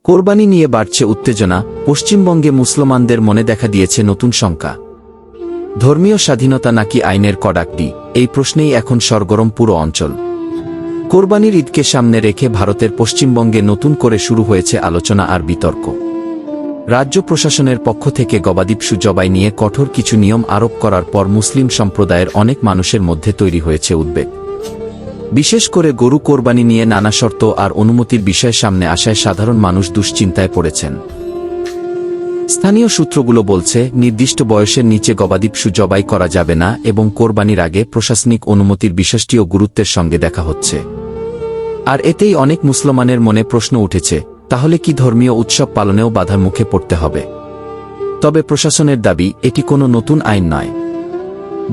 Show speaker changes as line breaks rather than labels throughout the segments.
কোরবানি নিয়ে বাড়ছে উত্তেজনা। পশ্চিমবঙ্গে মুসলমানদের মনে দেখা দিয়েছে নতুন শঙ্কা। ধর্মীয় স্বাধীনতা নাকি আইনের কড়াকটি, এই প্রশ্নেই এখন সরগরম পুরো অঞ্চল। কোরবানির ঈদকে সামনে রেখে ভারতের পশ্চিমবঙ্গে নতুন করে শুরু হয়েছে আলোচনা আর বিতর্ক। রাজ্য প্রশাসনের পক্ষ থেকে গবাদি পশু জবাই নিয়ে কঠোর কিছু নিয়ম আরোপ করার পর মুসলিম সম্প্রদায়ের অনেক মানুষের মধ্যে তৈরি হয়েছে উদ্বেগ। বিশেষ করে গরু কোরবানি নিয়ে নানা শর্ত আর অনুমতির বিষয় সামনে আসায় সাধারণ মানুষ দুশ্চিন্তায় পড়েছেন। স্থানীয় সূত্রগুলো বলছে, নির্দিষ্ট বয়সের নিচে গবাদি পশু জবাই করা যাবে না এবং কোরবানির আগে প্রশাসনিক অনুমতির বিষয়টিও গুরুত্বের সঙ্গে দেখা হচ্ছে। আর এতেই অনেক মুসলমানের মনে প্রশ্ন উঠেছে, তাহলে কি ধর্মীয় উৎসব পালনেও বাধার মুখে পড়তে হবে? তবে প্রশাসনের দাবি, এটি কোনো নতুন আইন নয়,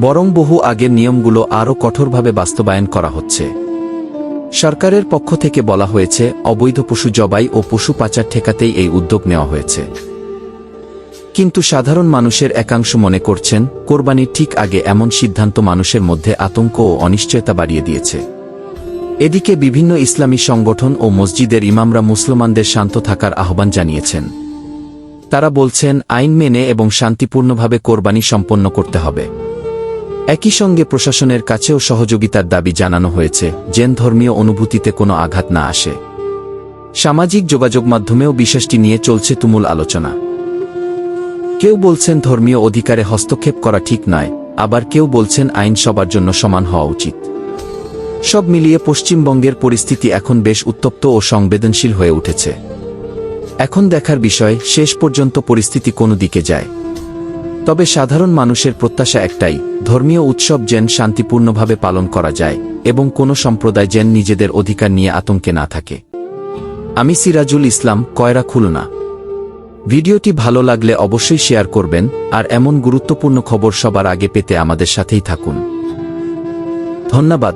বরং বহু আগের নিয়মগুলো আরও কঠোরভাবে বাস্তবায়ন করা হচ্ছে। সরকারের পক্ষ থেকে বলা হয়েছে, অবৈধ পশু জবাই ও পশু পাচার ঠেকাতেই এই উদ্যোগ নেওয়া হয়েছে। কিন্তু সাধারণ মানুষের একাংশ মনে করছেন, কোরবানির ঠিক আগে এমন সিদ্ধান্ত মানুষের মধ্যে আতঙ্ক ও অনিশ্চয়তা বাড়িয়ে দিয়েছে। এদিকে বিভিন্ন ইসলামী সংগঠন ও মসজিদের ইমামরা মুসলমানদের শান্ত থাকার আহ্বান জানিয়েছেন। তারা বলছেন, আইন মেনে এবং শান্তিপূর্ণভাবে কোরবানি সম্পন্ন করতে হবে। একই সঙ্গে প্রশাসনের কাছেও সহযোগিতার দাবি জানানো হয়েছে, যেন ধর্মীয় অনুভূতিতে কোনো আঘাত না আসে। সামাজিক যোগাযোগ মাধ্যমেও বিষয়টি নিয়ে চলছে তুমুল আলোচনা। কেউ বলছেন ধর্মীয় অধিকারে হস্তক্ষেপ করা ঠিক নয়, আবার কেউ বলছেন আইন সবার জন্য সমান হওয়া উচিত। সব মিলিয়ে পশ্চিমবঙ্গের পরিস্থিতি এখন বেশ উত্তপ্ত ও সংবেদনশীল হয়ে উঠেছে। এখন দেখার বিষয়, শেষ পর্যন্ত পরিস্থিতি কোন দিকে যায়। তবে সাধারণ মানুষের প্রত্যাশা একটাই, ধর্মীয় উৎসব যেন শান্তিপূর্ণভাবে পালন করা যায় এবং কোনো সম্প্রদায় যেন নিজেদের অধিকার নিয়ে আতঙ্কে না থাকে। আমি সিরাজুল ইসলাম, কয়রা, খুলনা। ভিডিওটি ভালো লাগলে অবশ্যই শেয়ার করবেন আর এমন গুরুত্বপূর্ণ খবর সবার আগে পেতে আমাদের সাথেই থাকুন। ধন্যবাদ।